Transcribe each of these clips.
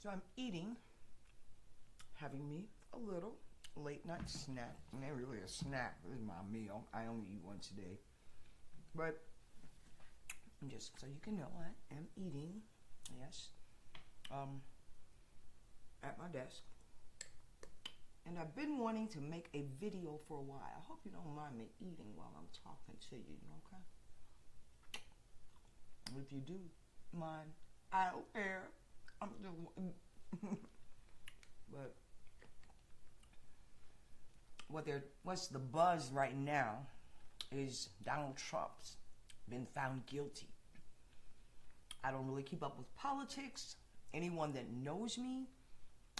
So I'm eating, having me a little late night snack. It ain't really a snack, this is my meal. I only eat once a day. But just so you can know, I am eating, yes, at my desk. And I've been wanting to make a video for a while. I hope you don't mind me eating while I'm talking to you, okay? And if you do mind, I don't care. I'm just but what's the buzz right now is Donald Trump's been found guilty. I don't really keep up with politics. Anyone that knows me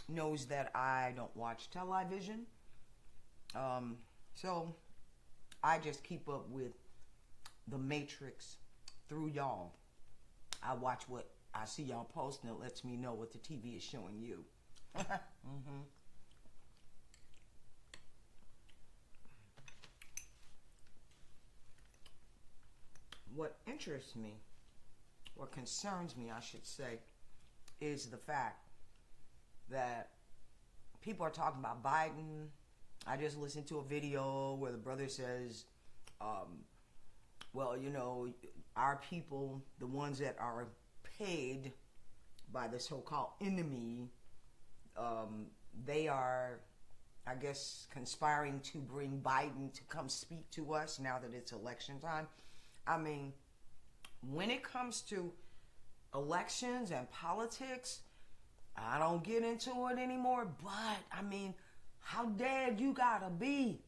knows that I don't watch television. So I just keep up with the Matrix through y'all. I watch what I see y'all posting. It lets me know what the TV is showing you. Mm-hmm. What interests me, what concerns me, I should say, is the fact that people are talking about Biden. I just listened to a video where the brother says, well, you know, our people, the ones that are paid by the so-called enemy, they are, I guess, conspiring to bring Biden to come speak to us now that it's election time. I mean, when it comes to elections and politics, I don't get into it anymore, but I mean, how dead you gotta be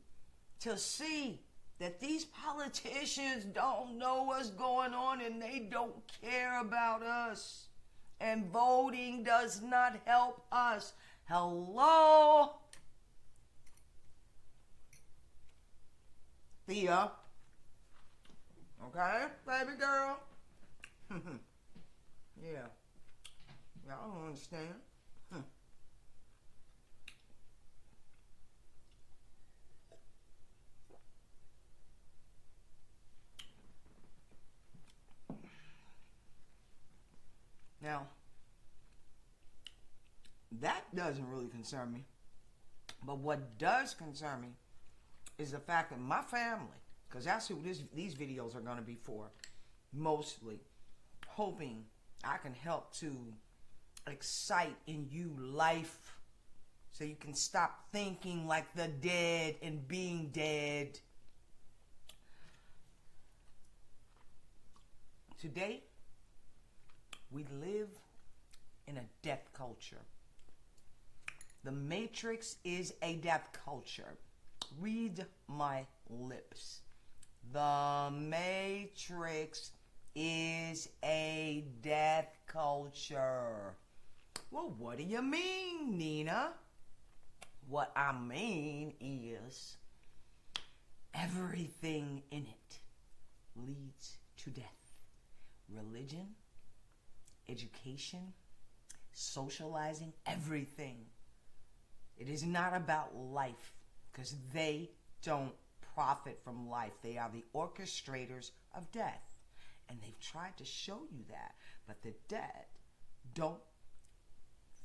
to see that these politicians don't know what's going on and they don't care about us. And voting does not help us. Hello? Thea. Okay, baby girl? Yeah. Y'all don't understand. Now, that doesn't really concern me. But what does concern me is the fact that my family, because that's who these videos are going to be for, mostly, hoping I can help to excite in you life so you can stop thinking like the dead and being dead. Today, we live in a death culture. The Matrix is a death culture. Read my lips. The Matrix is a death culture. Well, what do you mean, Nina? What I mean is everything in it leads to death. Religion, education, socializing, everything. It is not about life, because they don't profit from life. They are the orchestrators of death. And they've tried to show you that. But the dead don't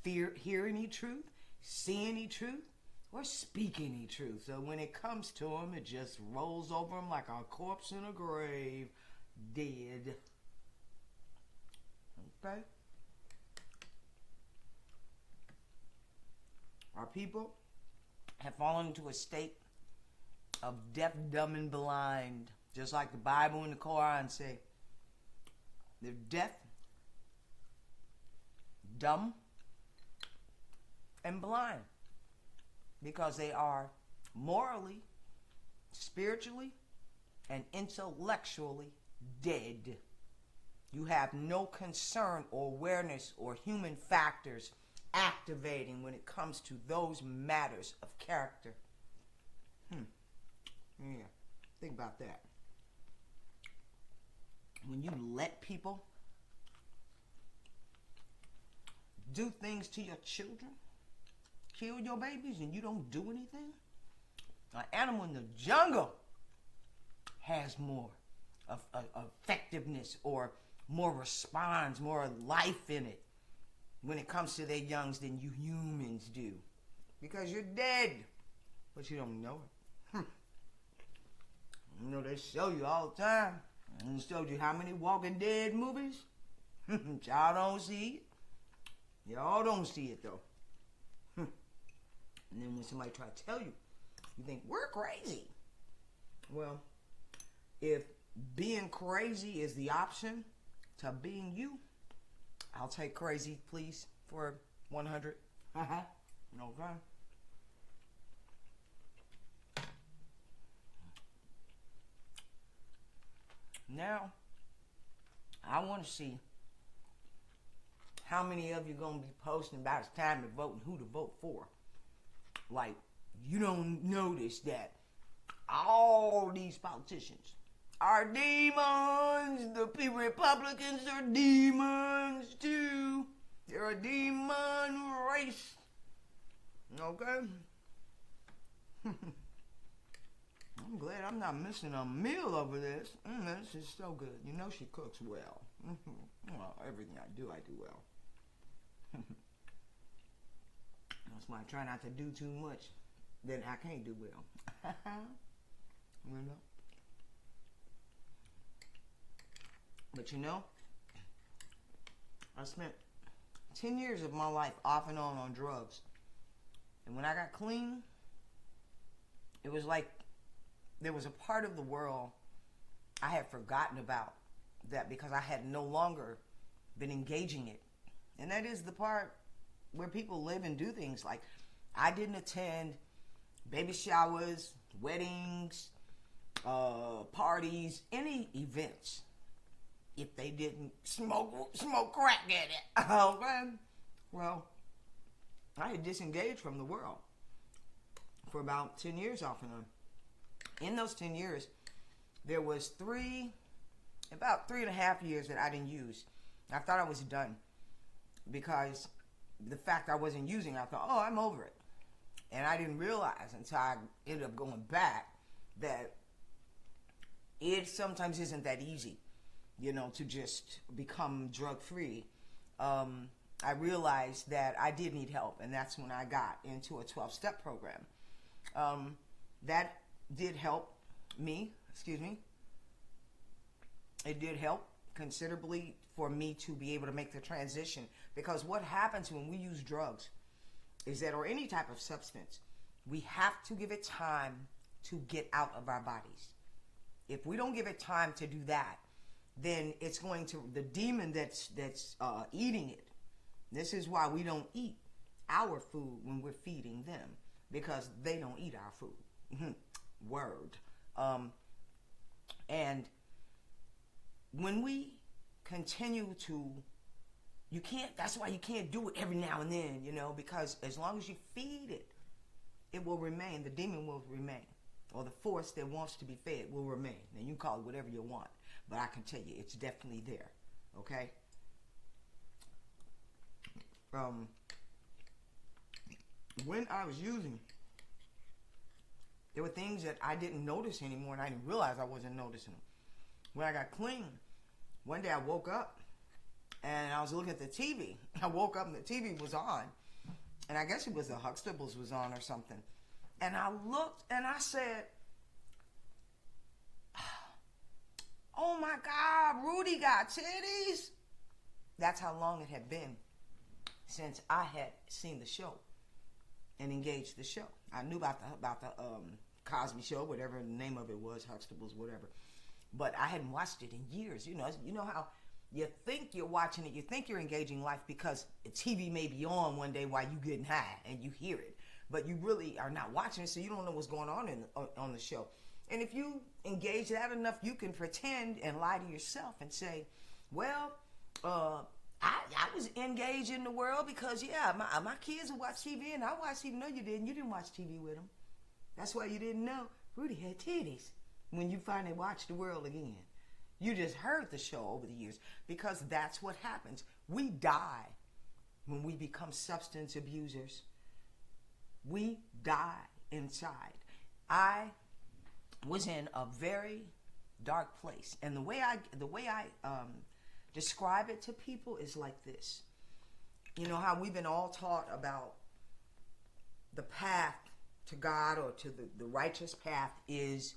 hear any truth, see any truth, or speak any truth. So when it comes to them, it just rolls over them like a corpse in a grave, dead. Okay? Our people have fallen into a state of deaf, dumb, and blind. Just like the Bible and the Quran say. They're deaf, dumb, and blind. Because they are morally, spiritually, and intellectually dead. You have no concern or awareness or human factors activating when it comes to those matters of character. Yeah, think about that. When you let people do things to your children, kill your babies, and you don't do anything, an animal in the jungle has more of effectiveness or more response, more life in it. when it comes to their youngs than you humans do. Because you're dead, but you don't know it. You know, they show you all the time. And showed you how many Walking Dead movies. Y'all don't see it. Y'all don't see it, though. And then when somebody try to tell you, you think, we're crazy. Well, if being crazy is the option to being you, I'll take crazy, please, for 100. Okay. Now, I want to see how many of you going to be posting about it's time to vote and who to vote for. Like, you don't notice that all these politicians are demons. The Republicans are demons too. They're a demon race. Okay? I'm glad I'm not missing a meal over this. This is so good. You know she cooks well. Well, everything I do well. That's why I try not to do too much. Then I can't do well. You know? But you know, I spent 10 years of my life off and on drugs. And when I got clean, it was like there was a part of the world I had forgotten about that because I had no longer been engaging it. And that is the part where people live and do things. Like, I didn't attend baby showers, weddings, parties, any events if they didn't smoke crack in it. Okay? Well, I had disengaged from the world for about 10 years off and on. In those 10 years, there was about 3.5 years that I didn't use. I thought I was done because the fact I wasn't using, I thought, oh, I'm over it. And I didn't realize until I ended up going back that it sometimes isn't that easy, you know, to just become drug-free. I realized that I did need help, and that's when I got into a 12-step program. That did help me, It did help considerably for me to be able to make the transition, because what happens when we use drugs is that, or any type of substance, we have to give it time to get out of our bodies. If we don't give it time to do that, then it's going to, the demon that's eating it. This is why we don't eat our food when we're feeding them, because they don't eat our food. Word. And when we continue to, that's why you can't do it every now and then, you know, because as long as you feed it, it will remain. The demon will remain. Or the force that wants to be fed will remain. Now, you can call it whatever you want, but I can tell you it's definitely there. Okay? When I was using, there were things that I didn't notice anymore, and I didn't realize I wasn't noticing them. When I got clean, one day I woke up, and I was looking at the TV. I woke up, and the TV was on, and I guess it was the Huxtables was on or something. And I looked, and I said, oh my God, Rudy got titties. That's how long it had been since I had seen the show and engaged the show. I knew about the Cosby Show, whatever the name of it was, Huxtables, whatever. But I hadn't watched it in years. You know how you think you're watching it, you think you're engaging life because TV may be on one day while you getting high and you hear it, but you really are not watching it, so you don't know what's going on on the show. And if you engage that enough, you can pretend and lie to yourself and say, well, I was engaged in the world because, yeah, my kids would watch TV and I watched TV. No, you didn't. You didn't watch TV with them. That's why you didn't know Rudy had titties when you finally watched the world again. You just heard the show over the years, because that's what happens. We die when we become substance abusers. We die inside. I was in a very dark place, and the way I describe it to people is like this. You know how we've been all taught about the path to God, or to the righteous path, is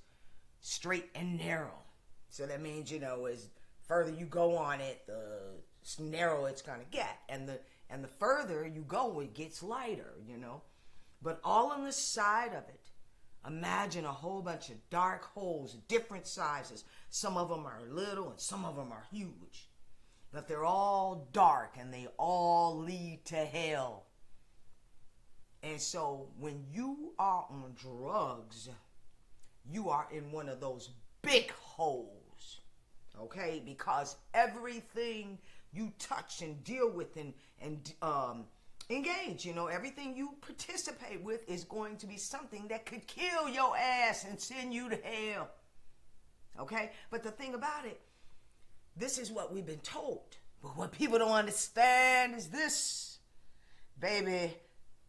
straight and narrow. So that means, as further you go on it, the narrower it's gonna get, and the further you go, it gets lighter. But all on the side of it, imagine a whole bunch of dark holes, different sizes. Some of them are little and some of them are huge, but they're all dark and they all lead to hell. And so when you are on drugs, you are in one of those big holes, okay? Because everything you touch and deal with and engage, everything you participate with is going to be something that could kill your ass and send you to hell, okay? But the thing about it, this is what we've been told. But what people don't understand is this, baby.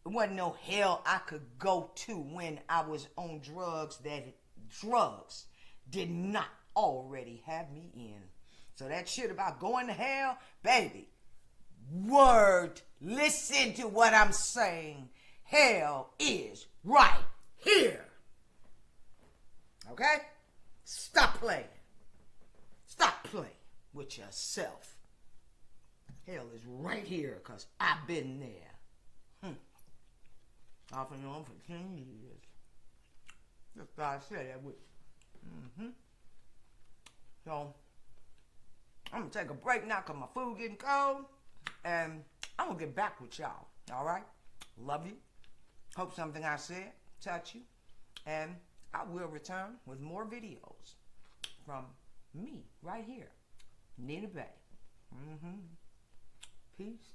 It wasn't no hell I could go to when I was on drugs that drugs did not already have me in. So that shit about going to hell, baby, word, listen to what I'm saying. Hell is right here. Okay? Stop playing. Stop playing with yourself. Hell is right here because I've been there. Off and on for 10 years. Just thought I'd share that with you. So, I'm going to take a break now because my food getting cold. And I'm going to get back with y'all. All right? Love you. Hope something I said touch you. And I will return with more videos from me right here, Nina Bay. Peace.